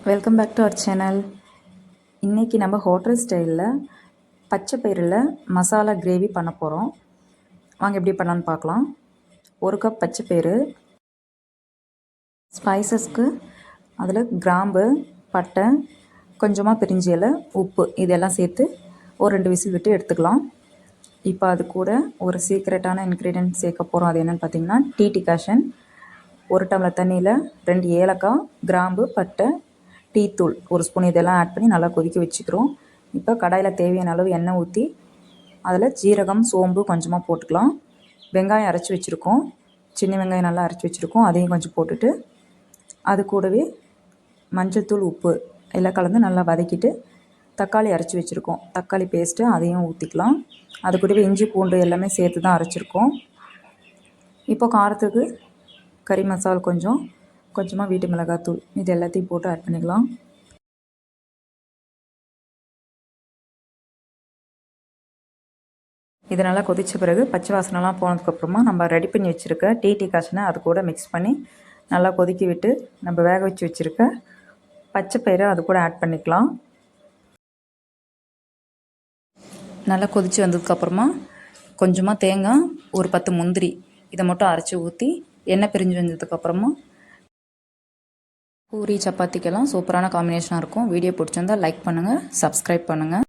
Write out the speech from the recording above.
Welcome back to our channel. இன்றைக்கி நம்ம hotel ஸ்டைலில் பச்சை பயிரில் மசாலா கிரேவி பண்ண போகிறோம். வாங்க எப்படி பண்ணலான்னு பார்க்கலாம். 1 கப் பச்சை பயிறு, ஸ்பைசஸ்க்கு அதில் கிராம்பு, பட்டை, கொஞ்சமாக பிரிஞ்சி இலை, உப்பு இதெல்லாம் சேர்த்து ஒரு 2 விசில் விட்டு எடுத்துக்கலாம். இப்போ அது கூட ஒரு சீக்ரெட்டான இன்க்ரீடியன்ட் சேர்க்க போகிறோம். அது என்னென்னு பார்த்திங்கன்னா டீ டிகாஷன். 1 டம்ளர் தண்ணியில் 2 ஏலக்காய், கிராம்பு, பட்டை, டீத்தூள் 1 ஸ்பூன் இதெல்லாம் ஆட் பண்ணி நல்லா கொதிக்க வச்சுக்கிறோம். இப்போ கடாயில் தேவையான அளவு எண்ணெய் ஊற்றி அதில் ஜீரகம், சோம்பு கொஞ்சமாக போட்டுக்கலாம். வெங்காயம் அரைச்சி வச்சுருக்கோம், சின்ன வெங்காயம் நல்லா அரைச்சி வச்சுருக்கோம், அதையும் கொஞ்சம் போட்டுட்டு அது கூடவே மஞ்சள் தூள், உப்பு எல்லாம் கலந்து நல்லா வதக்கிட்டு தக்காளி அரைச்சி வச்சுருக்கோம், தக்காளி பேஸ்ட்டு அதையும் ஊற்றிக்கலாம். அது கூடவே இஞ்சி பூண்டு எல்லாமே சேர்த்து தான் அரைச்சிருக்கோம். இப்போ காரத்துக்கு கறி மசால் கொஞ்சமாக வீட்டு மிளகாத்தூள் இது எல்லாத்தையும் போட்டு ஆட் பண்ணிக்கலாம். இது நல்லா கொதித்த பிறகு பச்சை வாசனைலாம் போனதுக்கப்புறமா நம்ம ரெடி பண்ணி வச்சுருக்க டீ டிகாஷனை அது கூட மிக்ஸ் பண்ணி நல்லா கொதிக்க விட்டு நம்ம வேக வச்சு வச்சுருக்க பச்சை பயிரை அது கூட ஆட் பண்ணிக்கலாம். நல்லா கொதித்து வந்ததுக்கப்புறமா கொஞ்சமாக தேங்காய், ஒரு 10 முந்திரி இதை மட்டும் அரைச்சி ஊற்றி எண்ணெய் பிரிஞ்சு வந்ததுக்கப்புறமா பூரி சப்பாத்திக்கெல்லாம் சூப்பரான காம்பினேஷனாக இருக்கும். வீடியோ பிடிச்சிருந்தால் லைக் பண்ணுங்கள், சப்ஸ்கிரைப் பண்ணுங்கள்.